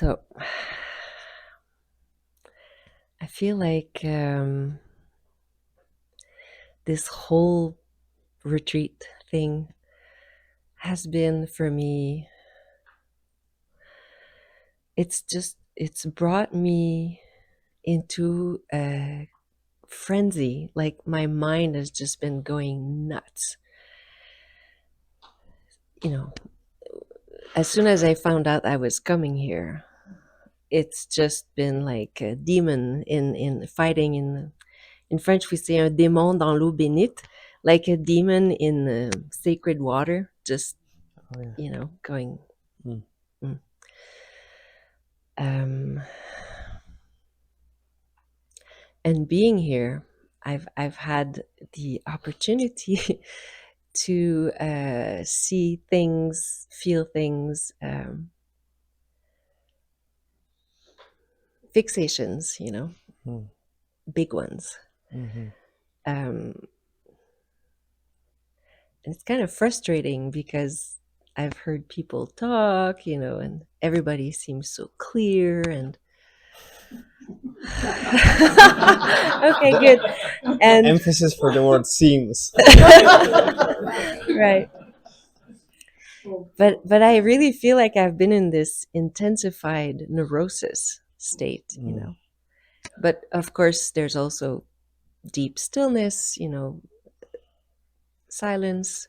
So I feel like this whole retreat thing has been for me, it's brought me into a frenzy. Like my mind has just been going nuts. You know, as soon as I found out I was coming here, it's just been like a demon in fighting. In French, we say un démon dans l'eau bénite, like a demon in sacred water, just going. Mm. Mm. And being here, I've had the opportunity to see things, feel things, fixations, Mm. big ones. Mm-hmm. And it's kind of frustrating because I've heard people talk, and everybody seems so clear and okay, good. And Emphasis for the word seems. right. But I really feel like I've been in this intensified neurosis state, But of course, there's also deep stillness, silence.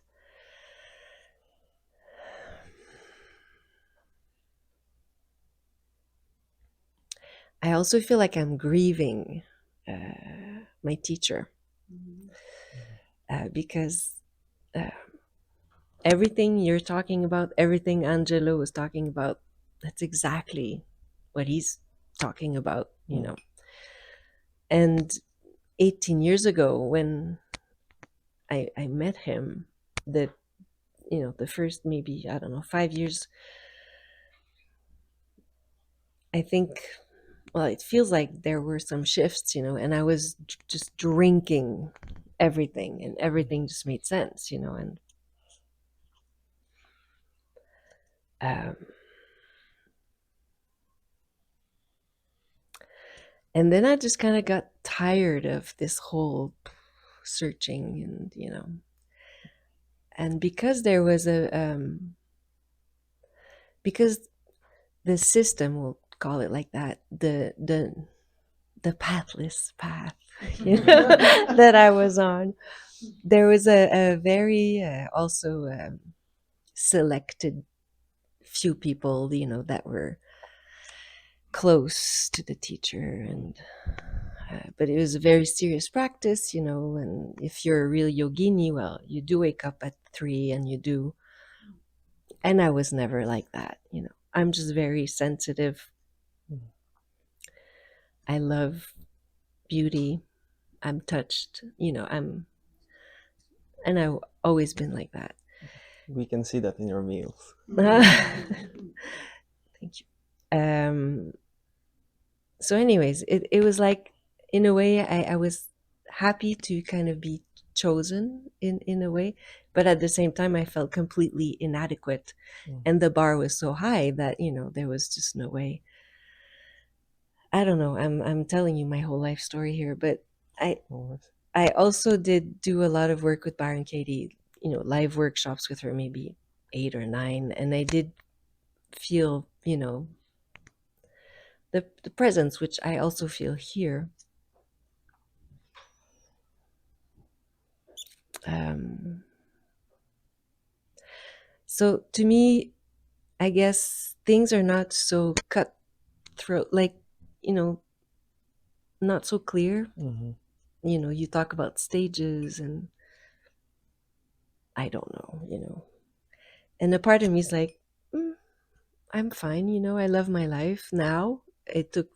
I also feel like I'm grieving my teacher because everything you're talking about, everything Angelo was talking about, that's exactly what he's talking about, And 18 years ago, when I met him, the the first maybe, I don't know, 5 years, I think, well, it feels like there were some shifts, and I was just drinking everything, and everything just made sense, um, and then I just kind of got tired of this whole searching, and and because there was because the system, we'll call it like that, the pathless path that I was on, there was a very also selected few people, that were close to the teacher, and but it was a very serious practice, and if you're a real yogini, well, you do wake up at 3 and you do, and I was never like that, I'm just very sensitive. I love beauty. I'm touched, and I've always been like that. We can see that in your meals. Thank you. So anyways, it was like, in a way, I was happy to kind of be chosen in a way, but at the same time I felt completely inadequate. And the bar was so high that there was just no way. I don't know, I'm telling you my whole life story here, but I also did do a lot of work with Baron Katie, live workshops with her, maybe 8 or 9, and I did feel, the presence, which I also feel here. So to me, I guess things are not so cutthroat, like, not so clear. Mm-hmm. You talk about stages, and I don't know. And a part of me is like, I'm fine, I love my life now. It took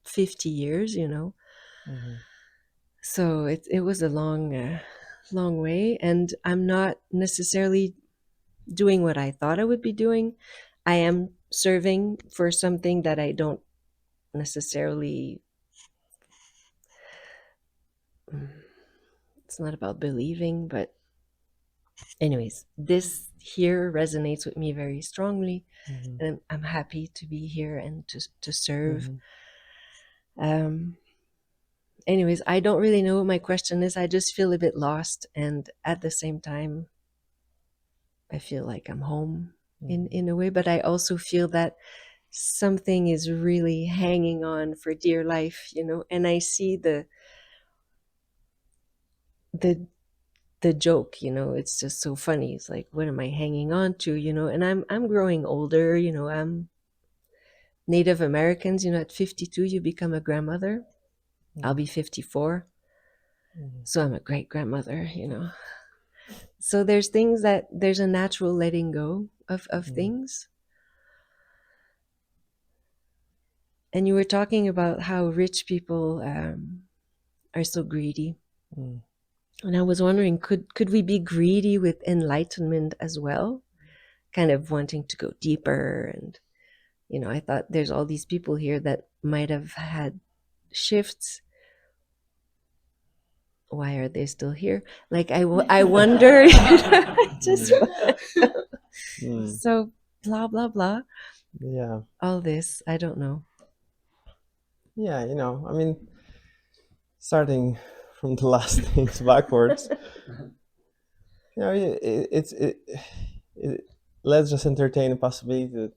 50 years, Mm-hmm. So it was a long way, and I'm not necessarily doing what I thought I would be doing. I am serving for something that I don't necessarily, it's not about believing, but Anyways, this here resonates with me very strongly, Mm-hmm. and I'm happy to be here and to serve. Mm-hmm. Um, anyways, I don't really know what my question is. I just feel a bit lost, and at the same time, I feel like I'm home in a way. But I also feel that something is really hanging on for dear life, and I see the the joke, it's just so funny. It's like, what am I hanging on to, and I'm growing older, I'm Native Americans, at 52 you become a grandmother. I'll be 54, Mm-hmm. so I'm a great grandmother, so there's things that there's a natural letting go of Mm-hmm. things. And you were talking about how rich people are so greedy. Mm-hmm. And I was wondering, could we be greedy with enlightenment as well? Kind of wanting to go deeper. And, I thought there's all these people here that might have had shifts. Why are they still here? Like, I wonder, just Mm-hmm. so blah, blah, blah. Yeah. All this, I don't know. Yeah, I mean, starting from the last things backwards, it let's just entertain the possibility that,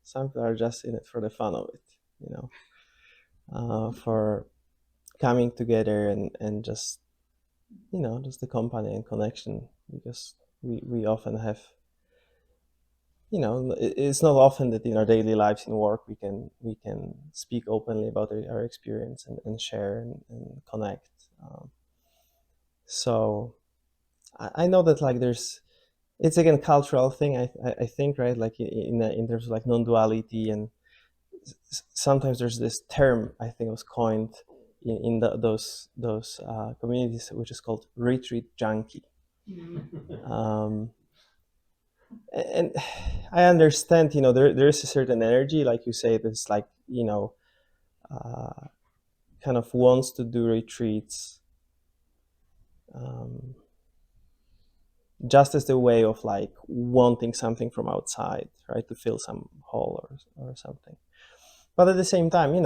some people are just in it for the fun of it, for coming together and just, just the company and connection, because we often have, it's not often that in our daily lives in work we can speak openly about our experience and share and connect. So I know that, like, it's again cultural thing. I think, right, like in terms of like non-duality, and sometimes there's this term I think was coined in those communities, which is called retreat junkie. um, and I understand, there is a certain energy, like you say, that's like, uh, kind of wants to do retreats, um, just as the way of like wanting something from outside, right, to fill some hole or something. But at the same time, in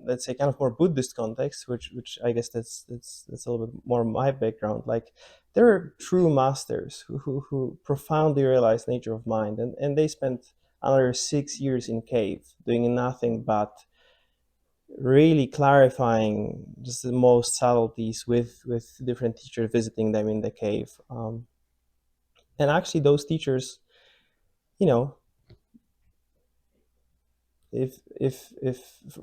let's say kind of more Buddhist context, which I guess that's a little bit more my background. Like, there are true masters who profoundly realize nature of mind, and they spent another 6 years in cave doing nothing but really clarifying just the most subtleties with different teachers visiting them in the cave. And actually, those teachers, you know, if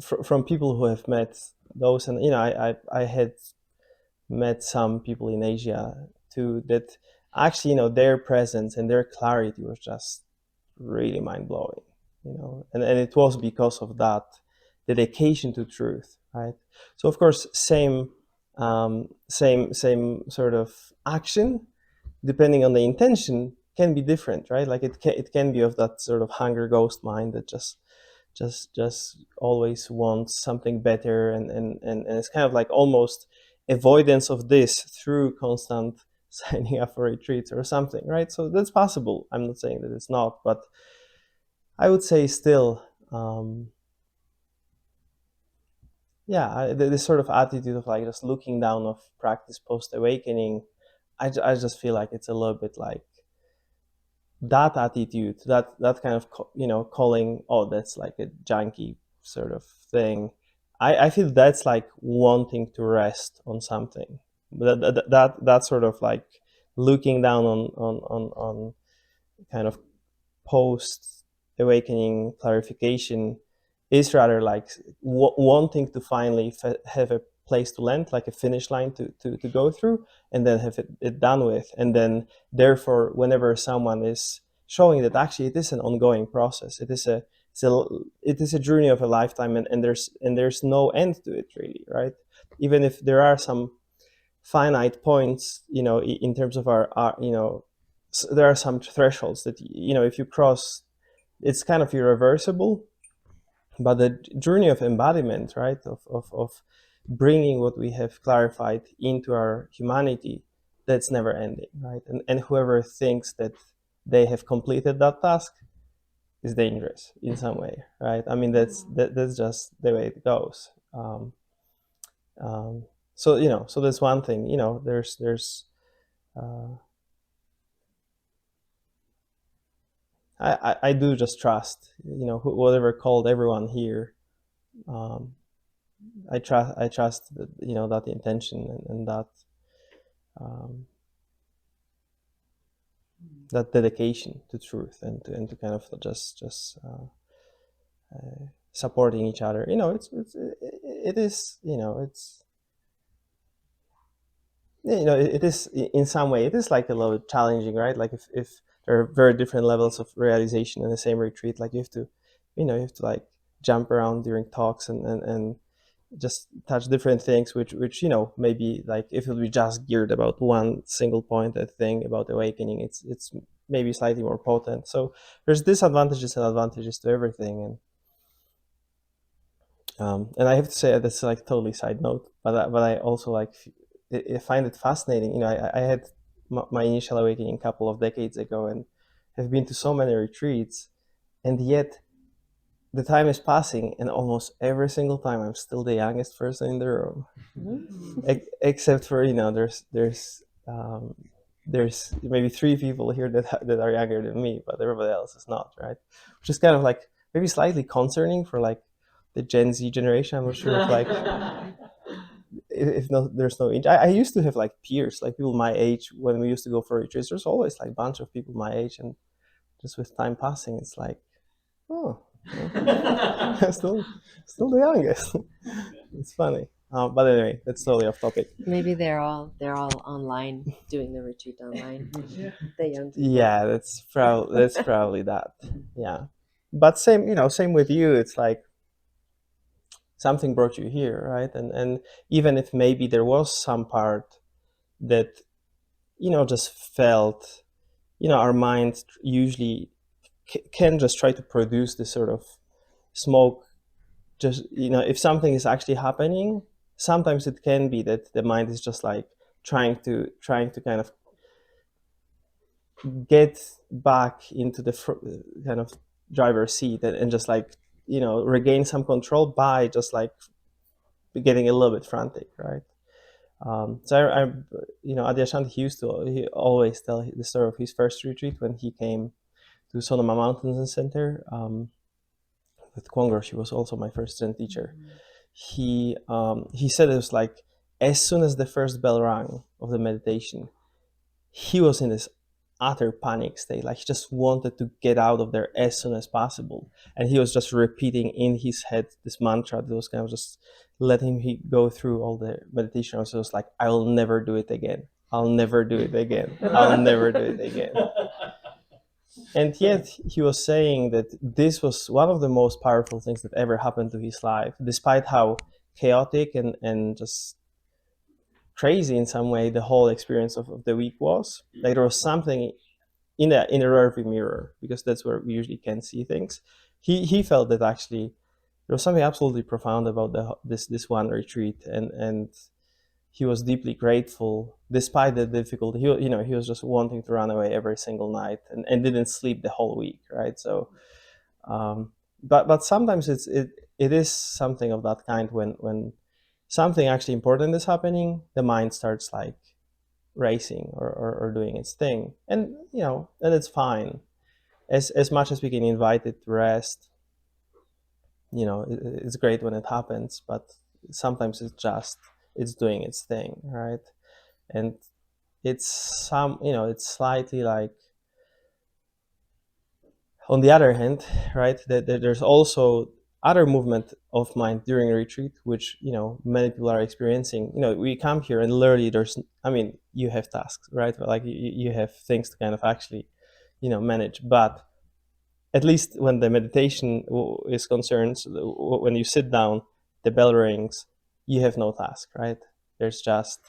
from people who have met those, and I had met some people in Asia too, that actually, their presence and their clarity was just really mind blowing, and it was because of that dedication to truth, right? So of course, same sort of action, depending on the intention, can be different, right? Like, it can be of that sort of hunger ghost mind that just always wants something better, and it's kind of like almost avoidance of this through constant signing up for retreats or something, right? So that's possible. I'm not saying that it's not, but I would say still, yeah, this sort of attitude of like just looking down of practice post awakening, I just feel like it's a little bit like that attitude, that kind of calling, oh, that's like a junkie sort of thing. I feel that's like wanting to rest on something. That sort of like looking down on kind of post awakening clarification is rather like wanting to finally have a place to land, like a finish line to go through, and then have it done with. And then, therefore, whenever someone is showing that actually it is an ongoing process, it is a journey of a lifetime, and there's no end to it, really, right? Even if there are some finite points, in terms of our there are some thresholds that, if you cross, it's kind of irreversible. But the journey of embodiment, right, of bringing what we have clarified into our humanity, that's never ending, right? And whoever thinks that they have completed that task is dangerous in some way, right? I mean, that's just the way it goes. Um, so so that's one thing. There's uh, I do just trust, whatever called everyone here. Um, I trust that, that intention, and um, that dedication to truth, and to kind of just supporting each other. It is, it is in some way, it is like a little challenging, right? Like if there are very different levels of realization in the same retreat, like you have to like jump around during talks, and just touch different things, which maybe like if it would be just geared about one single point, that thing about awakening, it's maybe slightly more potent. So there's disadvantages and advantages to everything. And I have to say, that's like totally side note, but I also like I find it fascinating. I had my initial awakening a couple of decades ago, and have been to so many retreats, and yet the time is passing, and almost every single time I'm still the youngest person in the room. Except for, there's maybe three people here that are younger than me, but everybody else is not, right? Which is kind of like maybe slightly concerning for like the Gen Z generation. I'm not sure if like if no, there's no age. I used to have like peers, like people my age when we used to go for retreats. There's always like a bunch of people my age, and just with time passing, it's like, oh, still the youngest. It's funny. But anyway, that's totally off topic. Maybe they're all online, doing the retreat online. The young people. Yeah, that's probably that. Yeah, but same with you. It's like something brought you here, right? And even if maybe there was some part that just felt, our mind usually can just try to produce this sort of smoke. Just if something is actually happening, sometimes it can be that the mind is just like trying to kind of get back into the kind of driver's seat, and just like regain some control by just like getting a little bit frantic, right? So Adyashanti, he always tell the story of his first retreat when he came to Sonoma Mountains and Center, with Kwangro. She was also my first Zen teacher. He said it was like, as soon as the first bell rang of the meditation, he was in this utter panic state. Like he just wanted to get out of there as soon as possible, and he was just repeating in his head this mantra that was kind of just letting him go through all the meditation. So it was like, I will never do it again. I'll never do it again. I'll never do it again. And yet he was saying that this was one of the most powerful things that ever happened to his life, despite how chaotic and just crazy in some way the whole experience of the week was. Like there was something in a rearview mirror, because that's where we usually can see things. He felt that actually there was something absolutely profound about this one retreat, and he was deeply grateful despite the difficulty. He was just wanting to run away every single night, and didn't sleep the whole week, right? So but sometimes it is something of that kind. When something actually important is happening, the mind starts like racing, or doing its thing, and it's fine. As much as we can invite it to rest, it's great when it happens, but sometimes it's doing its thing, right? And it's slightly like, on the other hand, right, that there's also other movement of mind during a retreat, which many people are experiencing. We come here and literally you have tasks, right? Like you have things to kind of actually manage. But at least when the meditation is concerned, when you sit down, the bell rings, you have no task, right? There's just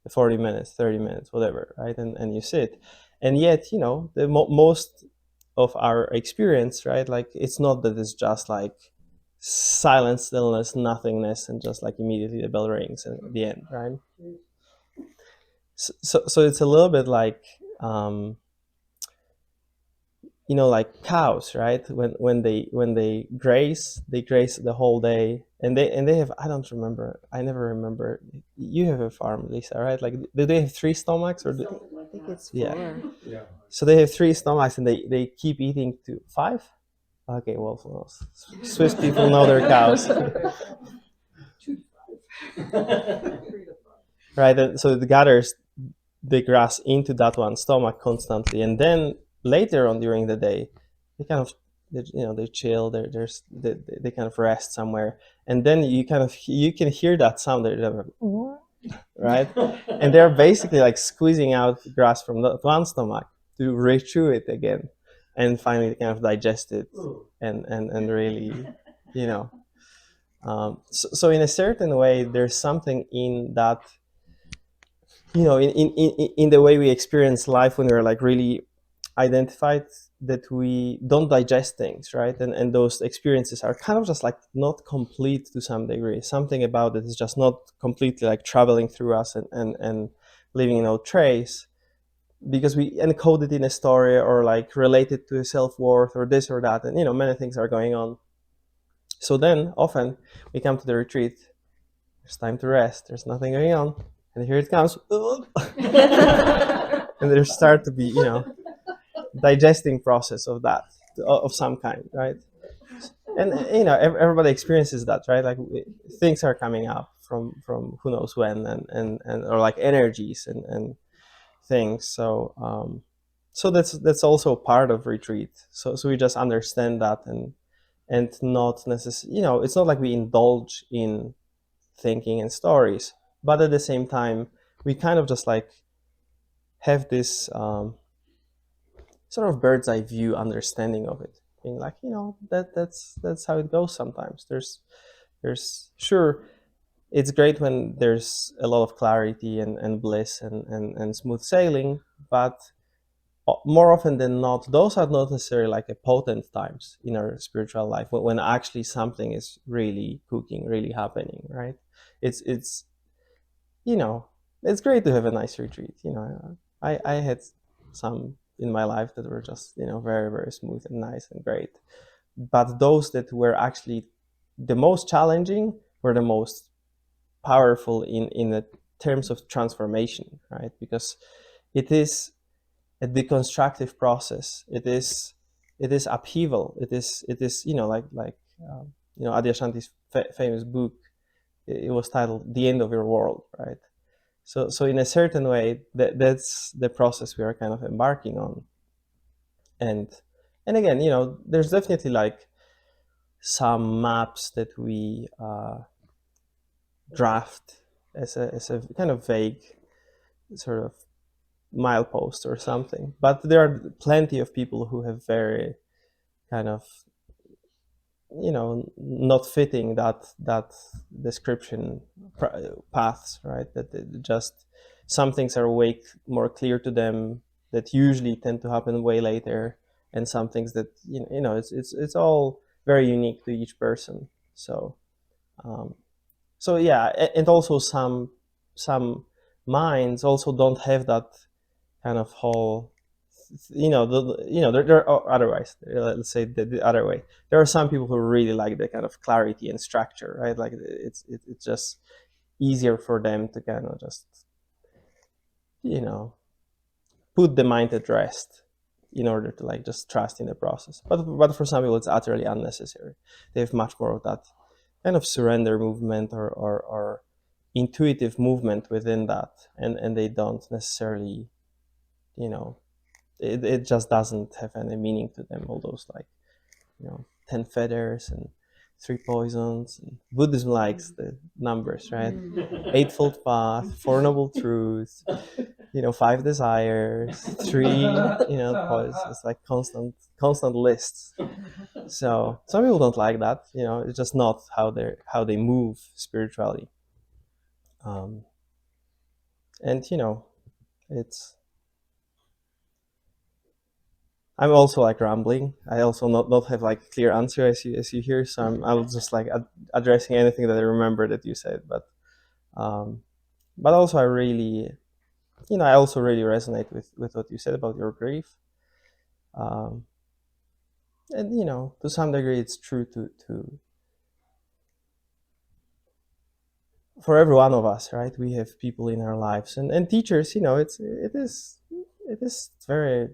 the 40 minutes, 30 minutes, whatever, right? And you sit. And yet, the most of our experience, right? Like it's not that it's just like silence, stillness, nothingness, and just like immediately the bell rings and the end, right? So it's a little bit like, like cows, right? When they graze, they graze the whole day, and they have, I don't remember, I never remember. You have a farm, Lisa, right? Like, do they have three stomachs, or I think it's yeah? 4. So they have three stomachs, and they keep eating to five. Okay, well, Swiss people know their cows. Right? And so the gathers the grass into that one stomach constantly, and then later on during the day, they kind of, they chill. They kind of rest somewhere, and then you can hear that sound. They're right, and they're basically like squeezing out grass from that one stomach to re-chew it again, and finally kind of digest it, and really, you know. So in a certain way, there's something in that, in the way we experience life when we're like really identified, that we don't digest things, right? And those experiences are kind of just like not complete to some degree. Something about it is just not completely like traveling through us, and leaving no trace, because we encode it in a story, or like relate it to a self-worth, or this or that, and many things are going on. So then often we come to the retreat, there's time to rest, there's nothing going on, and here it comes. And there start to be, digesting process of that, of some kind, right? And everybody experiences that, right? Like, things are coming up from who knows when, and or like energies, and things. So that's also part of retreat. So we just understand that, and not necessarily, it's not like we indulge in thinking and stories, but at the same time we kind of just like have this, sort of bird's eye view understanding of it, being like, that's how it goes sometimes. There's sure, it's great when there's a lot of clarity, and bliss, and smooth sailing, but more often than not, those are not necessarily like a potent times in our spiritual life, when actually something is really cooking, really happening, right? It's you know, it's great to have a nice retreat. I had some in my life that were just, very, very smooth and nice and great. But those that were actually the most challenging were the most powerful in the terms of transformation, right? Because it is a deconstructive process. It is upheaval. It is Adyashanti's famous book. It was titled "The End of Your World," right? So in a certain way, that's the process we are kind of embarking on. And again, there's definitely like some maps that we draft as a kind of vague sort of milepost or something. But there are plenty of people who have very kind of, not fitting that description, paths, right? That just some things are way more clear to them, that usually tend to happen way later, and some things that, it's all very unique to each person. Um, so yeah, and also some minds also don't have that kind of whole, there are otherwise, let's say the other way, there are some people who really like the kind of clarity and structure, right? Like, it's just easier for them to kind of just, you know put the mind at rest, in order to like just trust in the process. But for some people it's utterly unnecessary. They have much more of that kind of surrender movement, or intuitive movement within that, and they don't necessarily, you know it just doesn't have any meaning to them, all those like, 10 feathers and 3 poisons. And Buddhism likes the numbers, right? Eightfold path, 4 noble truths, 5 desires, 3, poisons. It's like constant lists. So some people don't like that. It's just not how they move spiritually. um, and it's I'm also like rambling. I also not have like clear answer, as you hear. So I'll just like addressing anything that I remember that you said. But also I really I also really resonate with what you said about your grief. um, and to some degree it's true to for every one of us, right? We have people in our lives, and teachers, it is very,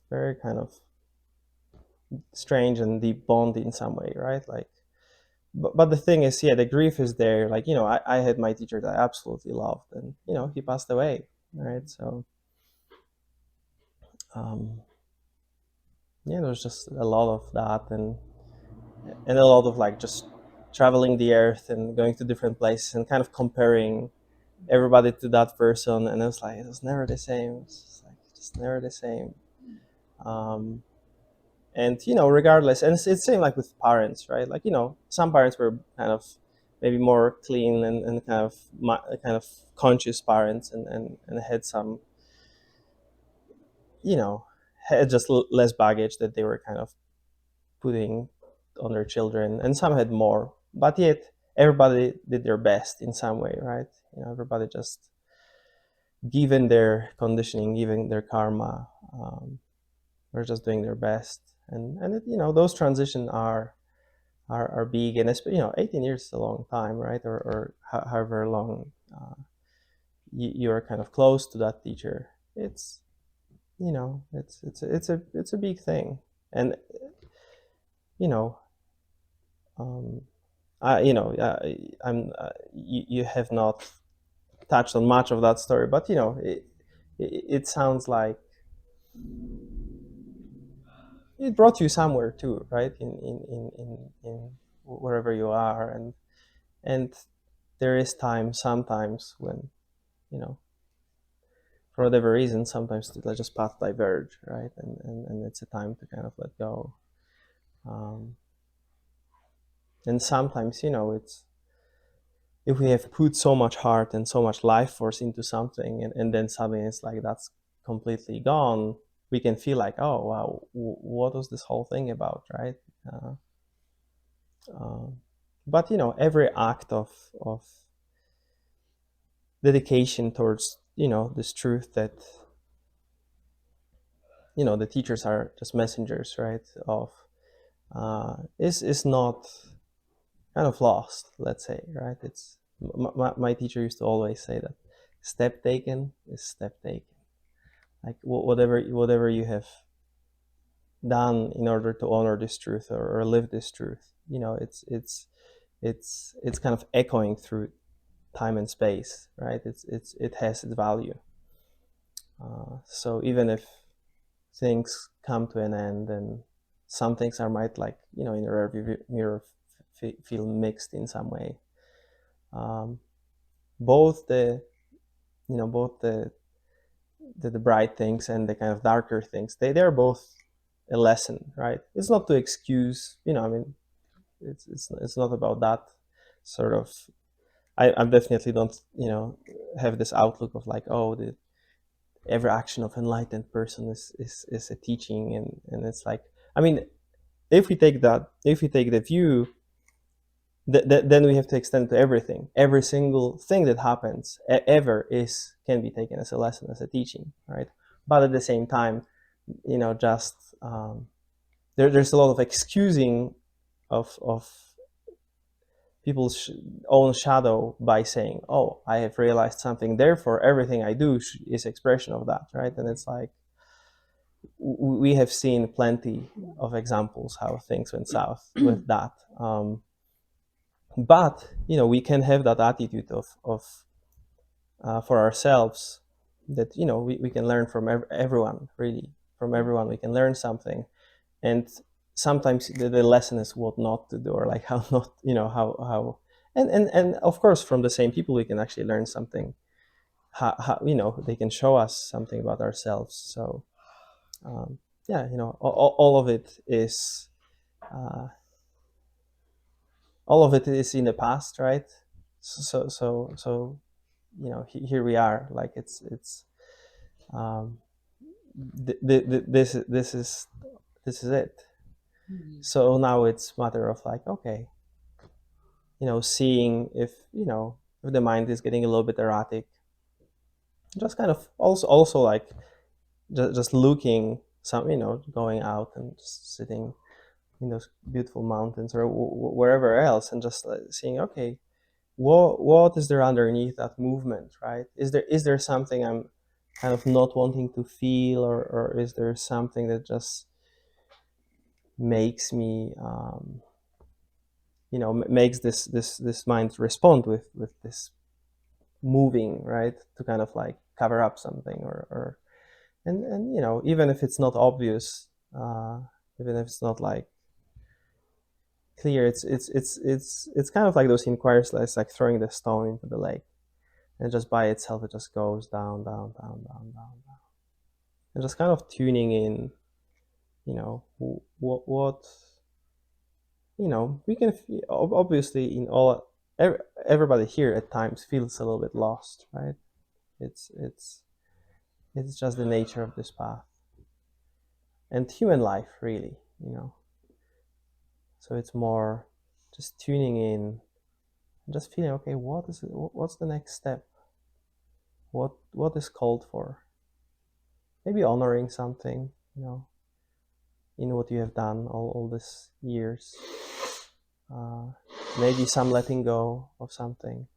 very kind of strange and deep bond in some way, right? Like, but the thing is, yeah, the grief is there. Like, I had my teacher that I absolutely loved, and he passed away, right? So um yeah, there's just a lot of that, and a lot of like just traveling the earth and going to different places and kind of comparing everybody to that person, and it was never the same. It's just never the same. um and regardless, and it's same like with parents, right? Like, some parents were kind of maybe more clean and kind of conscious parents, and had some, you know had just less baggage that they were kind of putting on their children, and some had more, but yet everybody did their best in some way, right? Everybody just, given their conditioning, given their karma, were just doing their best. And those transitions are big, and 18 years is a long time, right? Or however long you're kind of close to that teacher. It's a big thing. And you know um you have not touched on much of that story, but it sounds like it brought you somewhere too, right? In wherever you are, and there is time sometimes when, you know for whatever reason, sometimes the just paths diverge, right? And it's a time to kind of let go. um, and sometimes, it's, if we have put so much heart and so much life force into something, and then suddenly it's like that's completely gone, we can feel like, oh wow, what was this whole thing about, right? uh, um, but every act of dedication towards, this truth that, the teachers are just messengers, right? Of is not kind of lost, let's say, right? It's my teacher used to always say that step taken is step taken. Like, whatever you have done in order to honor this truth, or live this truth, it's kind of echoing through time and space, right? It has its value. So even if things come to an end, and some things are might, like, in the rearview mirror, feel mixed in some way. um, both the bright things and the kind of darker things, they're both a lesson, right? It's not to excuse, I mean, it's not about that sort of. I definitely don't, have this outlook of like, oh, every action of enlightened person is a teaching, and it's like, I mean, if we take the view, then we have to extend to everything. Every single thing that happens ever is can be taken as a lesson, as a teaching, right? But at the same time, just there's a lot of excusing of people's own shadow by saying, "Oh, I have realized something, therefore everything I do is expression of that," right? And it's like, we have seen plenty of examples how things went south with that. But we can have that attitude of for ourselves, that we can learn from everyone, really, from everyone we can learn something. And sometimes the lesson is what not to do, or like how not, how and of course, from the same people we can actually learn something. How they can show us something about ourselves. So yeah, all of it is uh, all of it is in the past, right? So here we are, like it's um this is it. So now it's matter of like, okay, seeing if the mind is getting a little bit erratic, just kind of also like just looking some, going out and just sitting in those beautiful mountains or wherever else, and just like seeing, okay, what is there underneath that movement, right? Is there something I'm kind of not wanting to feel, or is there something that just makes me makes this mind respond with this moving, right, to kind of like cover up something, or and even if it's not obvious, even if it's not like clear, it's kind of like those inquiries, like throwing the stone into the lake, and just by itself it just goes down, down, down, down, down, down, and just kind of tuning in, what we can obviously in all everybody here at times feels a little bit lost, right? It's just the nature of this path and human life, really. So it's more just tuning in and just feeling, okay, what's the next step, what is called for, maybe honoring something, in what you have done all these years, uh, maybe some letting go of something,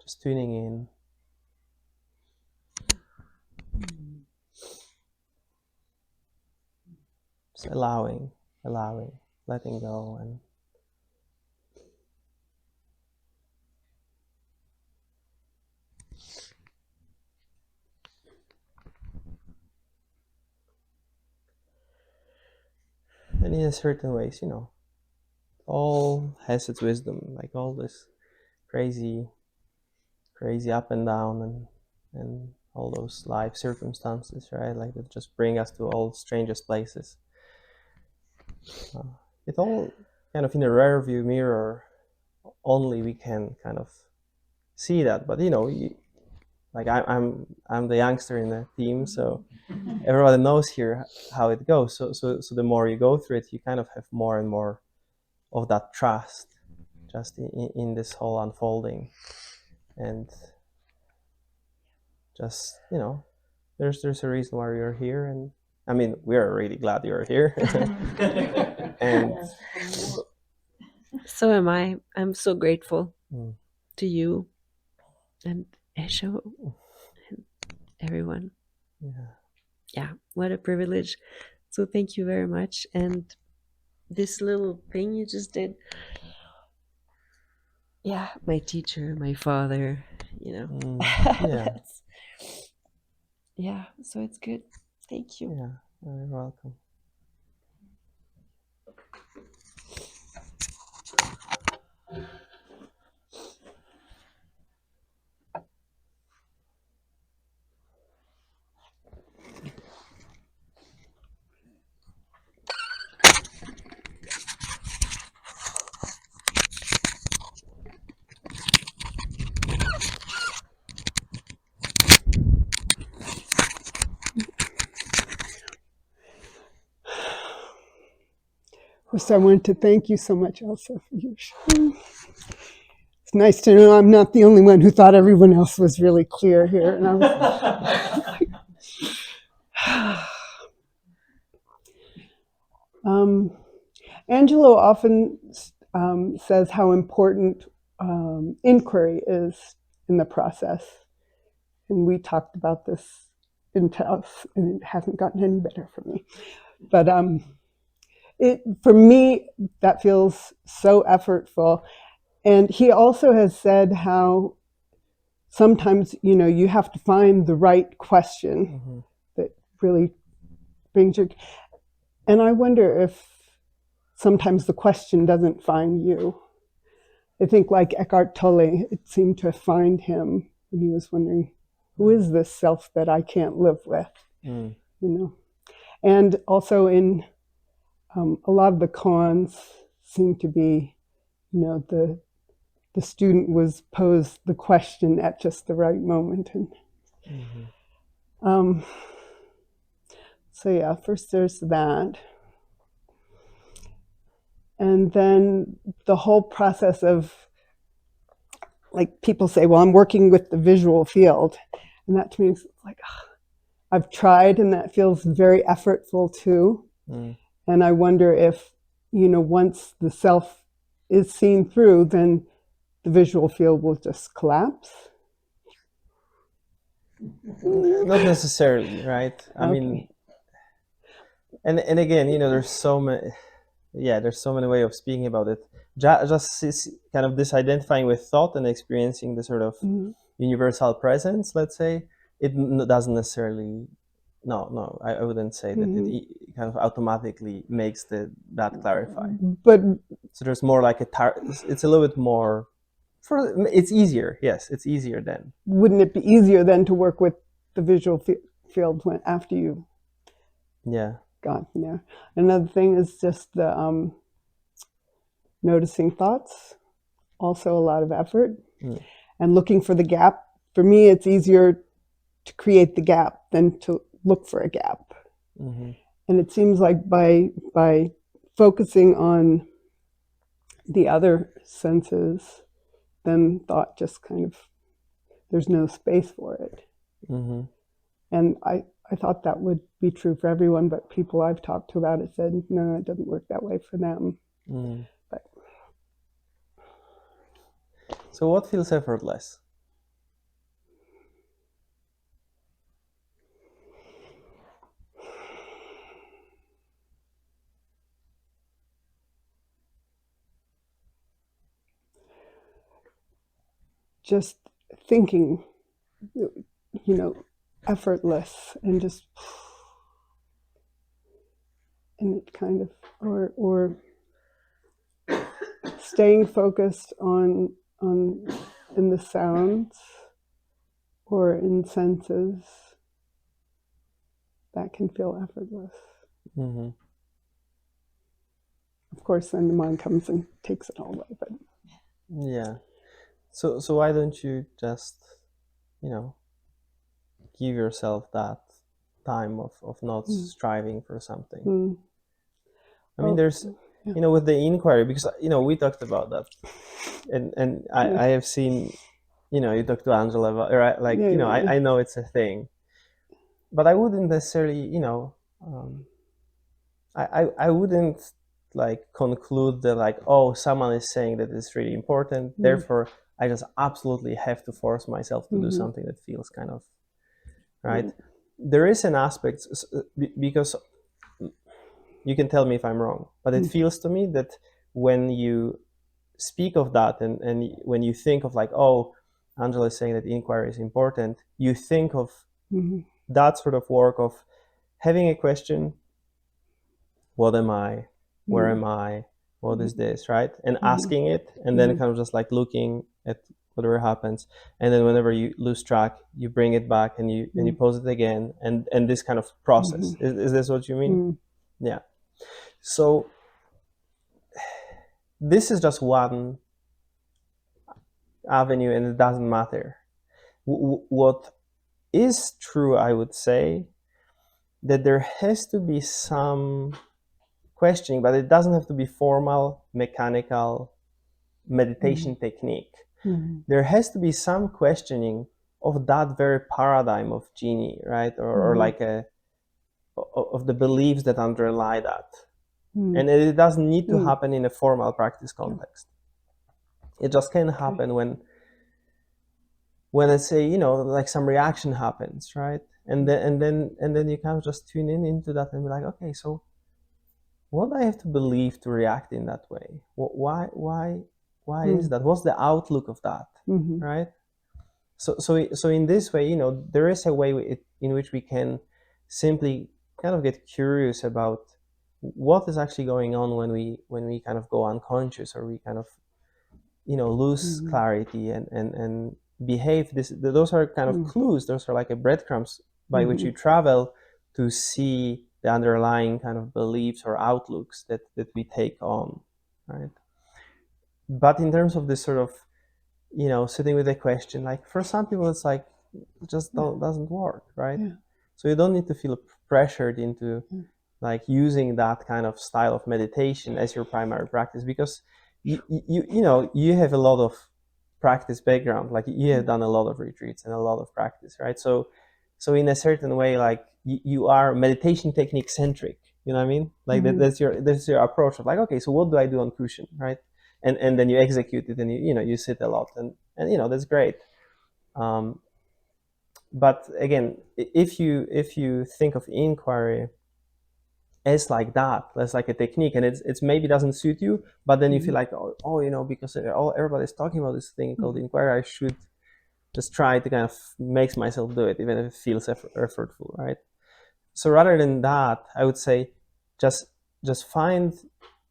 just tuning in, just allowing, letting go, and in a certain ways, all has its wisdom, like all this crazy up and down, and all those life circumstances, right, like that just bring us to all strangest places. It all kind of in a rear view mirror, only we can kind of see that. But like I'm the youngster in the team, so everybody knows here how it goes. So the more you go through it, you kind of have more and more of that trust just in this whole unfolding, and just there's a reason why you're here, and I mean, we are really glad you're here. And So am I. I'm so grateful mm, to you and Esho and everyone. yeah. Yeah, what a privilege. So thank you very much. And this little thing you just did, yeah, my teacher, my father, Yeah. It's- yeah, so it's good. Thank you. Yeah, you're welcome. First, I wanted to thank you so much, Elsa, for your sharing. It's nice to know I'm not the only one who thought everyone else was really clear here. And Angelo often says how important inquiry is in the process. And we talked about this in TELS, and it hasn't gotten any better for me. But for me, that feels so effortful. And he also has said how sometimes, you have to find the right question that really brings you. And I wonder if sometimes the question doesn't find you. I think like Eckhart Tolle, it seemed to find him when he was wondering, who is this self that I can't live with? And also in a lot of the koans seem to be, the student was posed the question at just the right moment. And so yeah, first there's that. And then the whole process of like people say, well, I'm working with the visual field. And that to me is like, I've tried, and that feels very effortful too. And I wonder if, once the self is seen through, then the visual field will just collapse. Not necessarily, right? I mean, and again, there's so many ways of speaking about it. Just kind of disidentifying with thought and experiencing the sort of universal presence, let's say, it doesn't necessarily. No, I wouldn't say that it kind of automatically makes that clarify. But so there's more like it's a little bit more. It's easier. Yes, it's easier then. Wouldn't it be easier then to work with the visual field after you? Got there. Another thing is just the noticing thoughts. Also, a lot of effort and looking for the gap. For me, it's easier to create the gap than to look for a gap. And it seems like by focusing on the other senses, then thought just kind of, there's no space for it. And I thought that would be true for everyone, but people I've talked to about it said, no, it doesn't work that way for them. But so what feels effortless? just thinking, effortless, and just, and it kind of, or staying focused on in the sounds or in senses, that can feel effortless. Of course, then the mind comes and takes it all away. But yeah. So why don't you just, give yourself that time of not striving for something? I mean, there's, with the inquiry, because, we talked about that. And I have seen, you talked to Angela about, right? Like, I know it's a thing. But I wouldn't necessarily, I wouldn't like conclude that like, oh, someone is saying that it's really important, therefore I just absolutely have to force myself to do something that feels kind of right. There is an aspect, because you can tell me if I'm wrong, but it feels to me that when you speak of that and when you think of like, oh, Angela is saying that inquiry is important, you think of that sort of work of having a question, what am I? Where am I? What is this, right? And asking it, and then kind of just like looking at whatever happens, and then whenever you lose track, you bring it back and you pose it again, and this kind of process. Is this what you mean? Yeah. So this is just one avenue, and it doesn't matter. What is true, I would say, that there has to be some questioning, but it doesn't have to be formal, mechanical meditation technique. There has to be some questioning of that very paradigm of genie, right? Or like of the beliefs that underlie that. And it doesn't need to happen in a formal practice context. It just can happen when let's say, like some reaction happens, right? And then you kind of just tune into that and be like, okay, so what do I have to believe to react in that way? Why is that? What's the outlook of that, right? So in this way, there is a way in which we can simply kind of get curious about what is actually going on when we kind of go unconscious, or we kind of lose clarity and behave. Those are kind of clues. Those are like a breadcrumbs by which you travel to see the underlying kind of beliefs or outlooks that we take on, right? But in terms of this sort of sitting with a question, like for some people it's like it just doesn't work, right? So you don't need to feel pressured into like using that kind of style of meditation as your primary practice, because you have a lot of practice background, like you have done a lot of retreats and a lot of practice, right? So in a certain way, like you are meditation technique centric, you know what I mean? Like that's your approach of like, okay, so what do I do on cushion, right? And then you execute it, and you sit a lot, and that's great. But again, if you think of inquiry as like that, as like a technique, and it's maybe doesn't suit you, but then you feel like, because everybody's talking about this thing called inquiry, I should just try to kind of make myself do it, even if it feels effortful, right? So rather than that, I would say just find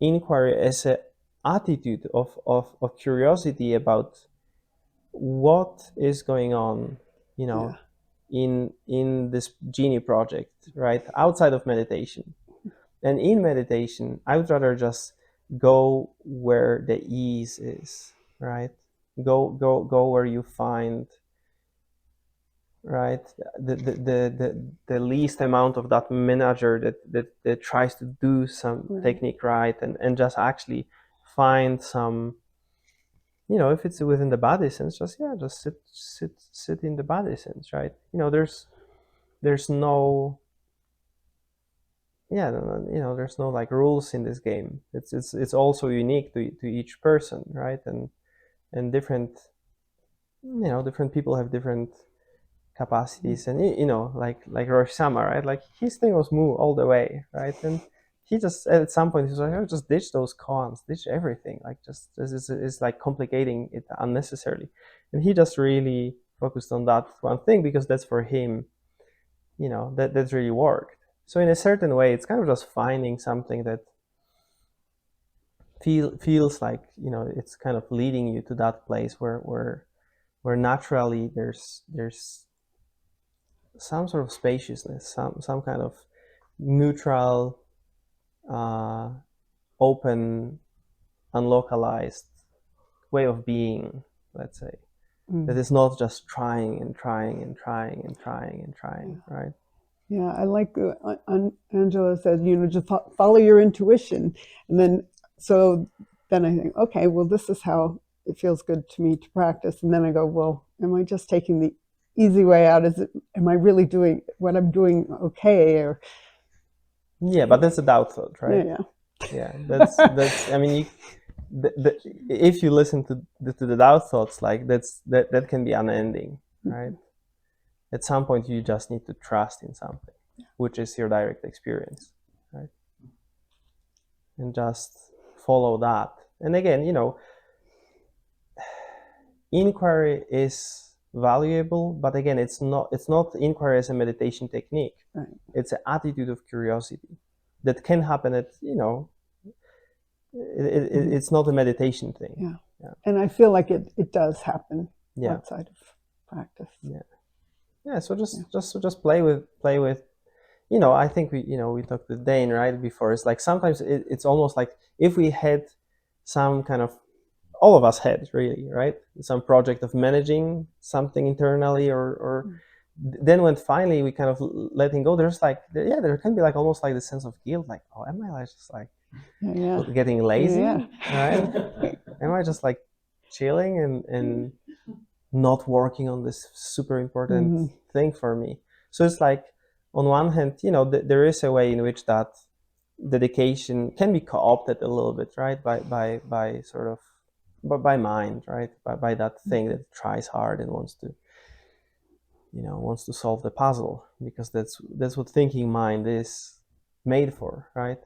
inquiry as an attitude of curiosity about what is going on, in this genie project, right, outside of meditation. And in meditation, I would rather just go where the ease is, right? Go where you find, right, the least amount of that manager that tries to do some technique right, and just actually find some, if it's within the body sense, just sit in the body sense, right? There's no there's no like rules in this game. It's also unique to each person, right? And different different people have different capacities, and like Rosh Sama, right? Like his thing was move all the way, right? And he just at some point he's like, oh, just ditch those koans, ditch everything, like just this is like complicating it unnecessarily. And he just really focused on that one thing because that's for him, that's really worked. So in a certain way, it's kind of just finding something that feels like it's kind of leading you to that place where naturally there's some sort of spaciousness, some kind of neutral, open, unlocalized way of being, let's say, that is not just trying and trying and trying and trying and trying, right? Yeah, I like Angela said, just follow your intuition. And then I think, okay, well, this is how it feels good to me to practice. And then I go, well, am I just taking the easy way out? Am I really doing what I'm doing okay? Or yeah, but that's a doubt thought, right? Yeah, that's I mean, if you listen to the doubt thoughts, like that can be unending, right? At some point you just need to trust in something, which is your direct experience, right? And just follow that. And again, inquiry is valuable, but again, it's not inquiry as a meditation technique. Right. It's an attitude of curiosity that can happen at it's not a meditation thing. Yeah. And I feel like it does happen outside of practice. Yeah. So just play with I think we talked with Dane right before. It's like sometimes it's almost like if we had some kind of, all of us had really, right, some project of managing something internally, or then when finally we kind of letting go, there's like there can be like almost like the sense of guilt, like, oh, am I like just like getting lazy, right? Am I just like chilling and not working on this super important thing for me? So it's like, on one hand, there is a way in which that dedication can be co-opted a little bit, right, by sort of by mind, right, by that thing that tries hard and wants to solve the puzzle, because that's what thinking mind is made for, right?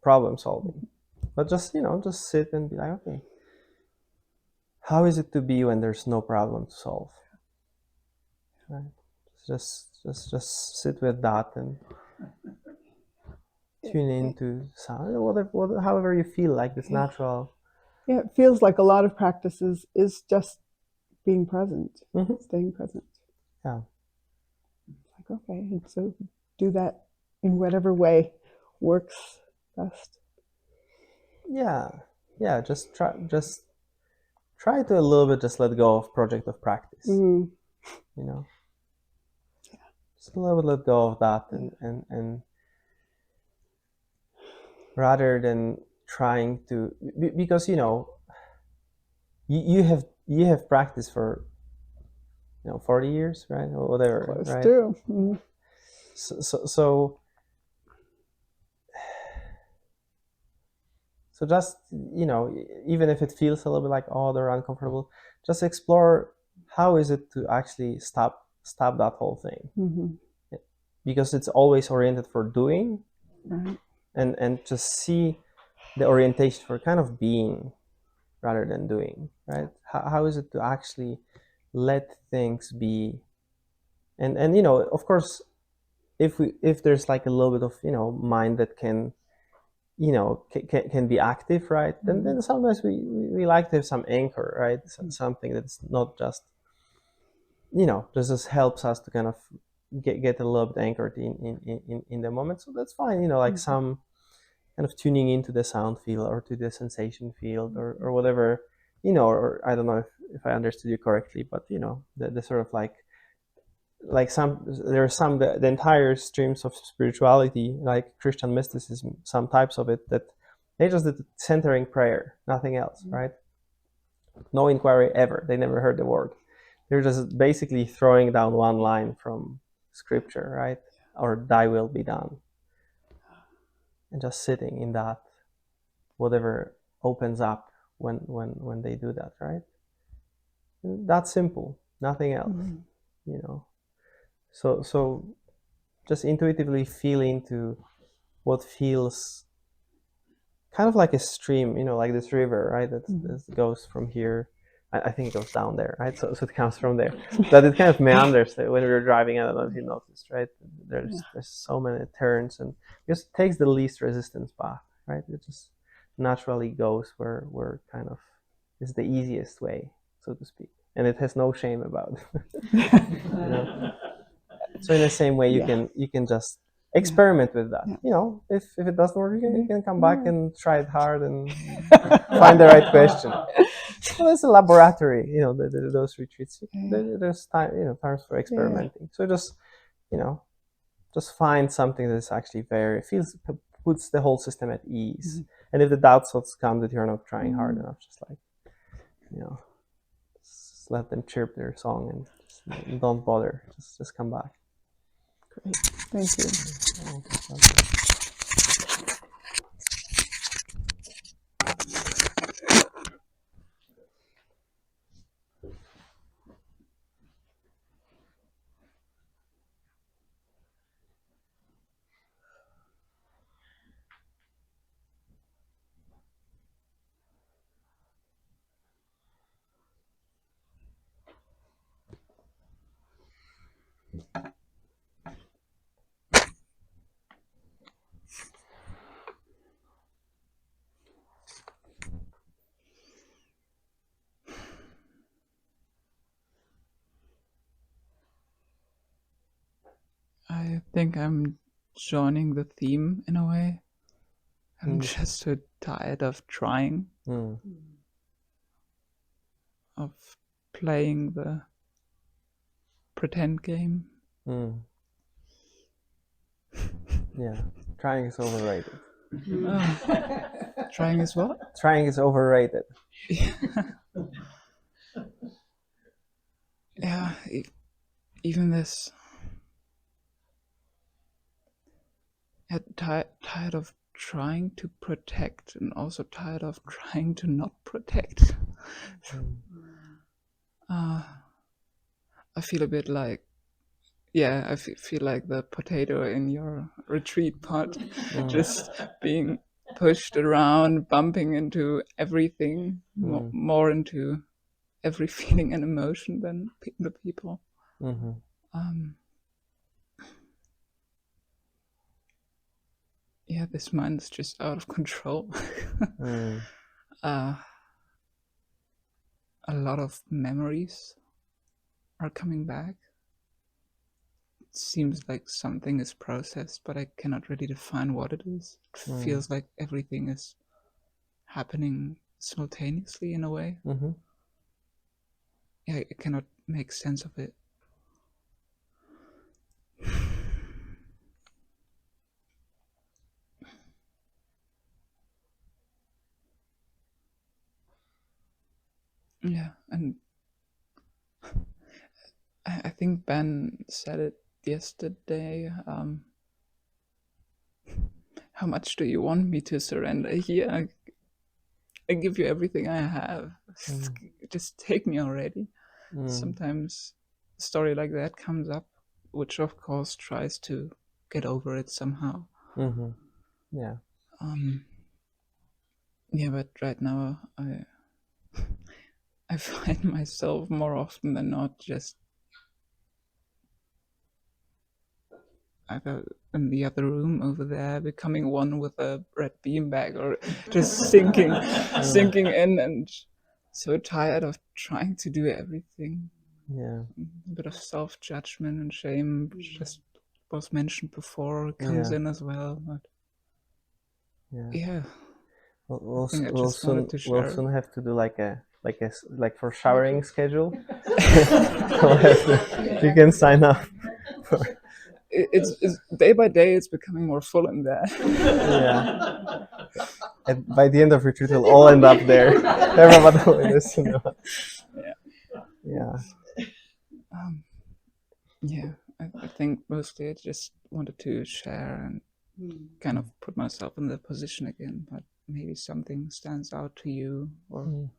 Problem solving. But just just sit and be like, okay, how is it to be when there's no problem to solve, right? Just sit with that and tune into sound, however you feel like this natural. Yeah, it feels like a lot of practices is just being present, staying present. Yeah. It's like, okay, and so do that in whatever way works best. Yeah. Just try to a little bit just let go of project of practice. Just a little bit let go of that, and rather than trying to, because you you have practiced for 40 years, right, or whatever, Close right? to. Mm. So just, even if it feels a little bit like odd or uncomfortable, just explore how is it to actually stop that whole thing. Mm-hmm. Because it's always oriented for doing, Right. and just see the orientation for kind of being rather than doing, right? How is it to actually let things be? And of course, if there's like a little bit of mind that can can be active, right? Then sometimes we like to have some anchor, right? Something that's not just just helps us to kind of get a little bit anchored in the moment. So that's fine, like some kind of tuning into the sound field or to the sensation field or whatever, or I don't know if I understood you correctly, but the sort of like there are some the entire streams of spirituality, like Christian mysticism, some types of it that they just did centering prayer, nothing else, right? No inquiry ever. They never heard the word. They're just basically throwing down one line from scripture, right? Or thy will be done. And just sitting in that, whatever opens up when they do that, right? That's simple, nothing else, So just intuitively feel into what feels kind of like a stream, like this river, right? That goes from here. I think it goes down there, right? So it comes from there. But it kind of meanders when we were driving. I don't know if you noticed, right? There's so many turns, and just takes the least resistance path, right? It just naturally goes where kind of is the easiest way, so to speak, and it has no shame about it. So in the same way, you can just experiment with that. If it doesn't work, you can come back and try it hard and find the right question. Well, it's a laboratory, those retreats. There's time, times for experimenting. So just find something that's actually puts the whole system at ease. And if the doubts come that you're not trying hard enough, just like just let them chirp their song and just don't bother. Just come back. Great. Thank you. I think I'm joining the theme in a way. I'm just so tired of trying, of playing the pretend game. Yeah, trying is overrated. Trying is what? Trying is overrated. Yeah, even this. Tired of trying to protect and also tired of trying to not protect. I feel a bit like, I feel like the potato in your retreat pot, just being pushed around, bumping into everything, more into every feeling and emotion than the people. This mind is just out of control. A lot of memories are coming back. It seems like something is processed, but I cannot really define what it is. It feels like everything is happening simultaneously in a way. I cannot make sense of it. And I think Ben said it yesterday. How much do you want me to surrender? Here, I give you everything I have. Just take me already. Sometimes a story like that comes up, which of course tries to get over it somehow. Yeah. Yeah, but right now I find myself more often than not just either in the other room over there, becoming one with a red beanbag, or just sinking in, and so tired of trying to do everything. Yeah. A bit of self-judgment and shame, which just was mentioned before, comes in as well. But yeah. We'll I think I just wanted to share. We'll soon have to do like for showering schedule. You can sign up. It's day by day. It's becoming more full in there. Yeah. And by the end of retreat, we'll all end up there. Everybody will listen. Yeah. Yeah. I think mostly I just wanted to share and kind of put myself in the position again. But maybe something stands out to you, or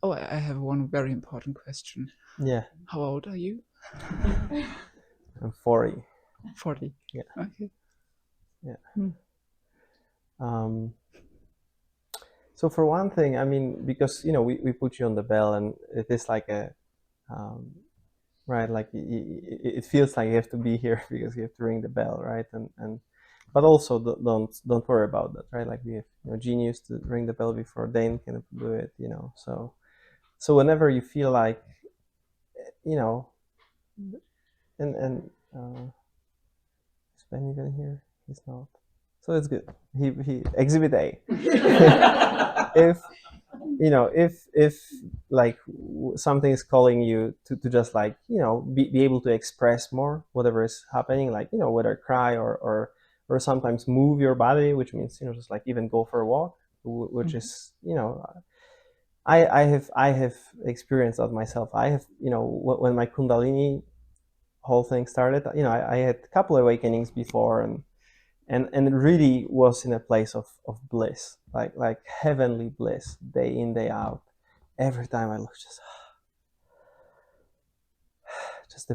I have one very important question. Yeah. How old are you? I'm 40. 40. Yeah. Okay. Yeah. So for one thing, I mean, because we put you on the bell, and it is like a right, like it feels like you have to be here because you have to ring the bell, right? And but also don't worry about that, right? Like we have Jean used to ring the bell before Dane can do it, so whenever you feel like and is Ben even here? He's not. So it's good. He exhibit A. if like something is calling you to just like be able to express more whatever is happening, like whether cry or sometimes move your body, which means just like even go for a walk, which is I have experienced that myself. I have when my Kundalini whole thing started, I had a couple of awakenings before, and it really was in a place of bliss, like heavenly bliss, day in, day out. Every time I looked, just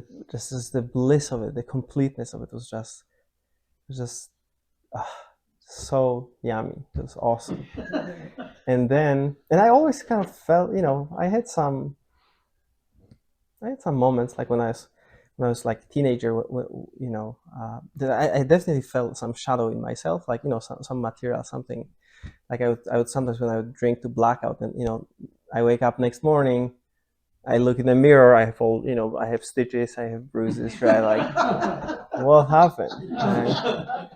the bliss of it, the completeness of it was just so yummy. It was awesome. And I always kind of felt, I had some moments like when I was like a teenager, that I definitely felt some shadow in myself, like some material, something. Like I would sometimes, when I would drink to blackout, and I wake up next morning, I look in the mirror, I have all I have stitches, I have bruises, right? Like what happened? Right?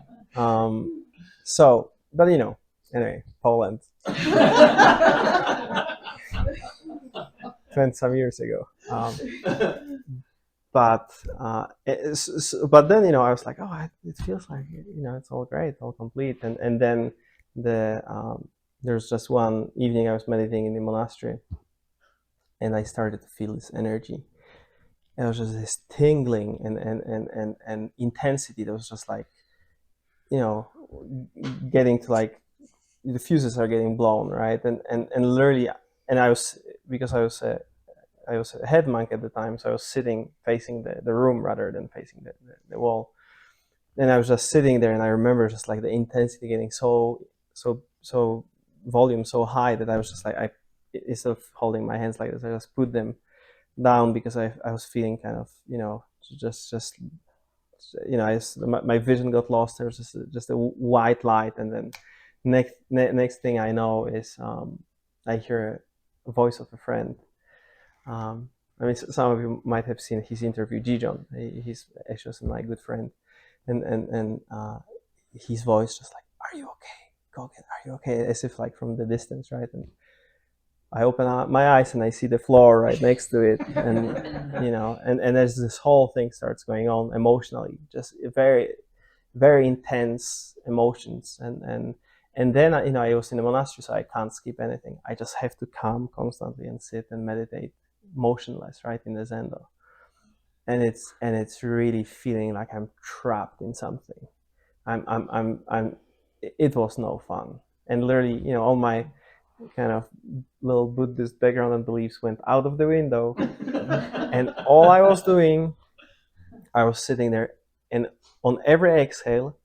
So, but anyway, Poland. 20 some years ago. But then I was like, oh, it feels like it's all great, all complete, and then there's just one evening I was meditating in the monastery, and I started to feel this energy. And it was just this tingling and intensity that was just like getting to like the fuses are getting blown, right? And literally, and I was, because I was a head monk at the time, so I was sitting facing the room rather than facing the wall. And I was just sitting there, and I remember just like the intensity getting so volume so high that I was just like, instead of holding my hands like this, I just put them down, because I was feeling kind of just my vision got lost. There was just a white light, and then next thing I know is I hear a voice of a friend. I mean, some of you might have seen his interview, Jijon. He's actually my good friend, and his voice just like, "Are you okay, Gogen? Are you okay?" As if like from the distance, right? And I open up my eyes and I see the floor right next to it, and and as this whole thing starts going on emotionally, just very, very intense emotions, and then I was in a monastery, so I can't skip anything. I just have to calm constantly and sit and meditate motionless, right, in the zendo, and it's really feeling like I'm trapped in something. I'm it was no fun, and literally, all my kind of little Buddhist background and beliefs went out of the window, and all I was doing, I was sitting there, and on every exhale,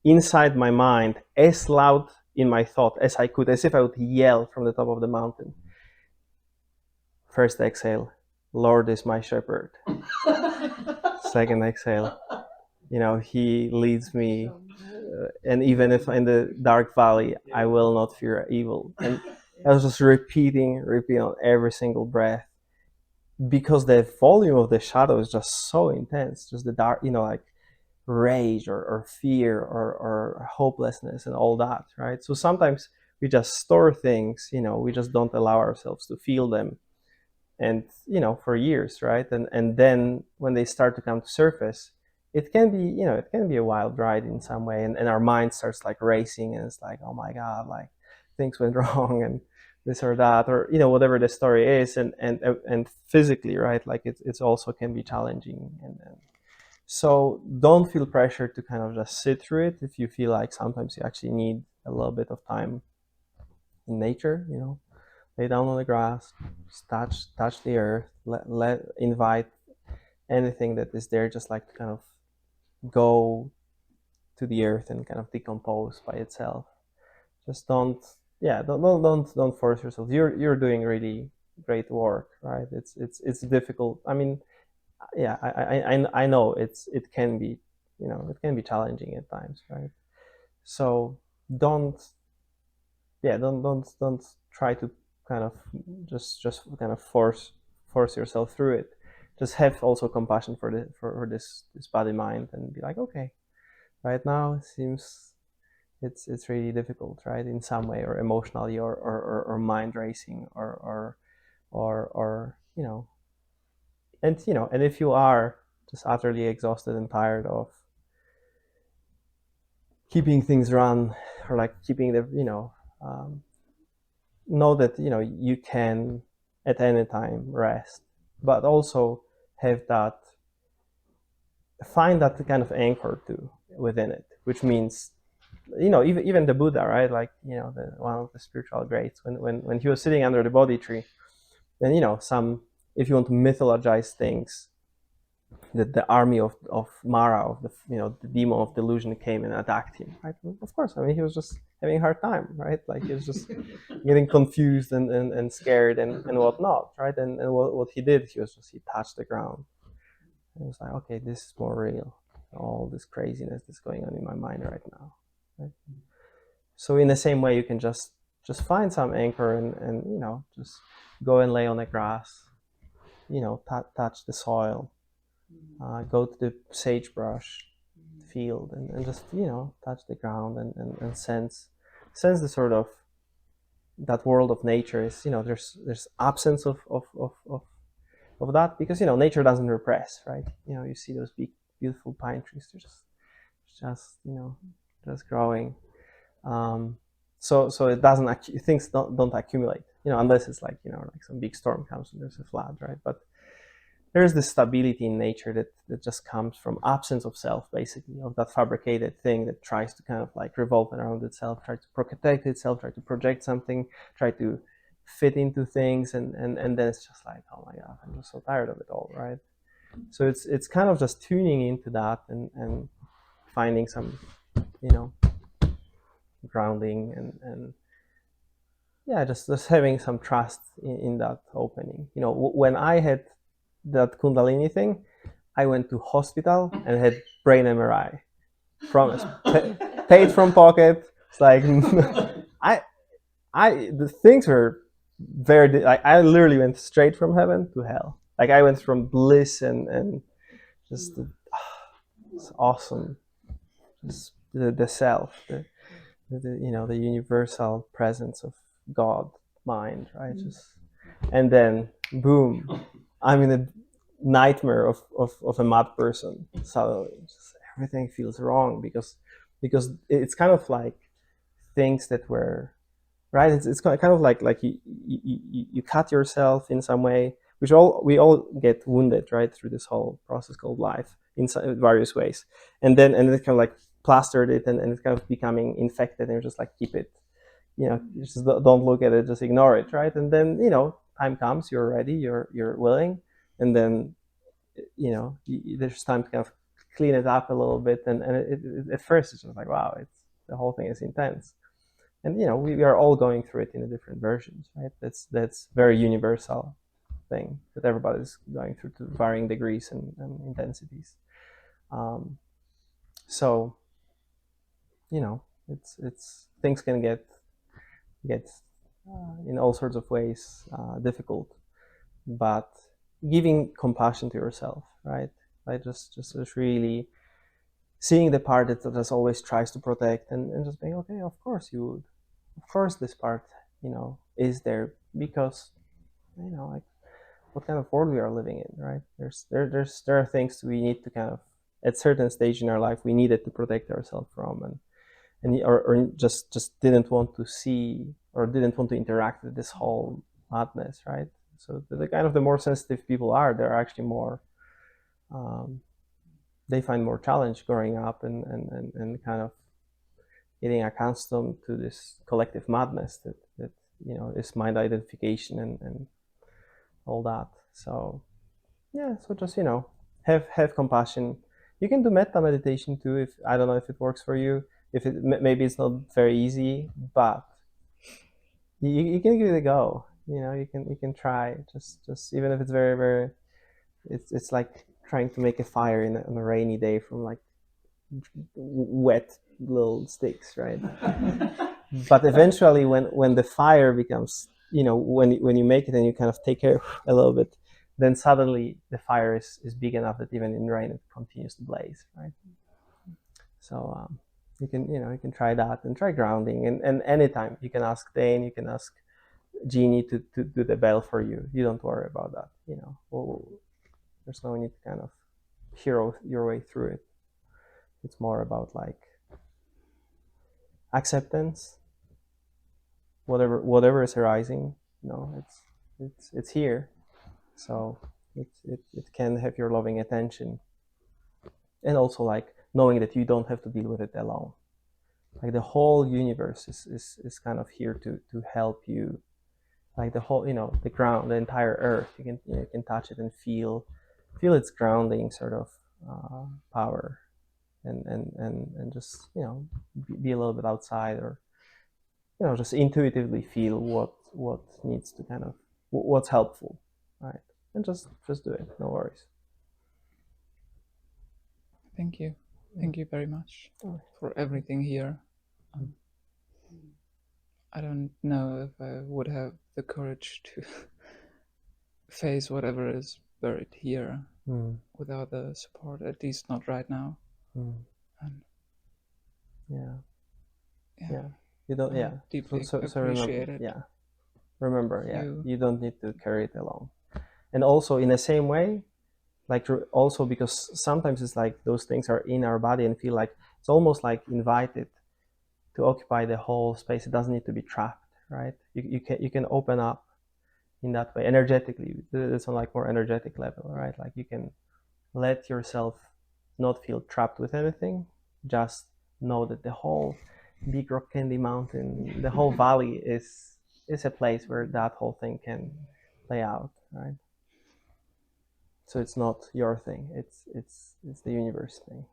inside my mind, as loud in my thought as I could, as if I would yell from the top of the mountain. First exhale, Lord is my shepherd. Second exhale, he leads me, and even if in the dark valley, I will not fear evil. And I was just repeating on every single breath, because the volume of the shadow is just so intense, just the dark, like rage or fear or hopelessness and all that, right? So sometimes we just store things, we just don't allow ourselves to feel them, and for years, right? And then when they start to come to surface, it can be a wild ride in some way, and our mind starts like racing, and it's like, oh my god, like things went wrong and this or that, or whatever the story is, and physically, right, like it's also can be challenging, and so don't feel pressure to kind of just sit through it. If you feel like sometimes you actually need a little bit of time in nature, lay down on the grass, just touch the earth, let invite anything that is there, just like to kind of go to the earth and kind of decompose by itself. Just don't force yourself. You're doing really great work, right? It's difficult. I mean, yeah, I know it can be, it can be challenging at times, right? So don't try to kind of just kind of force yourself through it. Just have also compassion for this body mind, and be like, okay, right now it seems it's really difficult, right, in some way, or emotionally, or mind racing, or and if you are just utterly exhausted and tired of keeping things run, or like keeping the know that you can at any time rest, but also have that, find that kind of anchor too within it, which means even the Buddha, right, like one of the spiritual greats, when he was sitting under the Bodhi tree, then some, if you want to mythologize things, that the army of Mara, of the the demon of delusion, came and attacked him, right? Of course, I mean, he was just having a hard time, right? Like he was just getting confused and scared and whatnot, right? And what he did, he touched the ground, and it was like, okay, this is more real. All this craziness that's going on in my mind right now, right? So in the same way, you can just find some anchor, and just go and lay on the grass, touch the soil, go to the sagebrush field, and just touch the ground, and sense the sort of that world of nature. Is there's absence of that, because nature doesn't repress, right? You see those big beautiful pine trees, they're just just growing. So it doesn't things don't accumulate, unless it's like like some big storm comes and there's a flood, right? But there's this stability in nature that just comes from absence of self, basically, of that fabricated thing that tries to kind of like revolve around itself, try to protect itself, try to project something, try to fit into things, and then it's just like, oh my god, I'm just so tired of it all, right? So it's kind of just tuning into that, and finding some grounding, and yeah, just having some trust in that opening. When I had that Kundalini thing, I went to hospital and had brain MRI from paid from pocket. It's like the things were very, like, I literally went straight from heaven to hell. Like I went from bliss and just it's awesome, just the self, the the universal presence of God mind, right? Just, and then boom, I'm in a nightmare of a mad person. Suddenly just everything feels wrong, because it's kind of like things that were right. It's kind of like you cut yourself in some way, which we all get wounded, right, through this whole process called life in various ways, and then it kind of like plastered it, and it's kind of becoming infected, and you're just like, keep it, just don't look at it, just ignore it, right? And then time comes, you're ready, you're willing, and then there's time to kind of clean it up a little bit, and at first it's just like, wow, the whole thing is intense, and we are all going through it in a different versions, right? That's very universal thing that everybody's going through to varying degrees and intensities. So it's things can get in all sorts of ways difficult, but giving compassion to yourself, right? Like just really seeing the part that just always tries to protect, and just being okay. Of course you would. Of course this part, is there because, like, what kind of world we are living in, right? There are things we need to kind of, at certain stage in our life, we needed to protect ourselves from, or just didn't want to see or didn't want to interact with this whole madness, right? So the kind of the more sensitive people are, they're actually more, they find more challenge growing up and kind of getting accustomed to this collective madness that is mind identification and all that. So so just have compassion. You can do metta meditation too, if I don't know if it works for you, if it maybe it's not very easy, but you can give it a go. You can try, just even if it's very, very, it's like trying to make a fire on a rainy day from like wet little sticks, right? But eventually when the fire becomes, when you make it and you kind of take care a little bit, then suddenly the fire is big enough that even in rain it continues to blaze, right? So you can try that, and try grounding, and anytime you can ask Dane, you can ask Jeannie to do the bell for you. You don't worry about that. There's no need to kind of hero your way through it. It's more about like acceptance. Whatever is arising, it's here. So it can have your loving attention, and also like knowing that you don't have to deal with it alone. Like the whole universe is kind of here to help you. Like the whole, the ground, the entire earth, you can touch it and feel its grounding sort of power, and just be a little bit outside, or just intuitively feel what needs to kind of, what's helpful, right? And just do it, no worries. Thank you very much for everything here. I don't know if I would have the courage to face whatever is buried here without the support, at least not right now. And yeah, you don't, deeply so appreciate remember, it. remember, you don't need to carry it alone. And also in the same way, like also because sometimes it's like those things are in our body and feel like it's almost like invited to occupy the whole space. It doesn't need to be trapped, right? You can open up in that way energetically. It's on like more energetic level, right? Like you can let yourself not feel trapped with anything. Just know that the whole big rock candy mountain, the whole valley is a place where that whole thing can play out, right? So it's not your thing, it's the universe thing.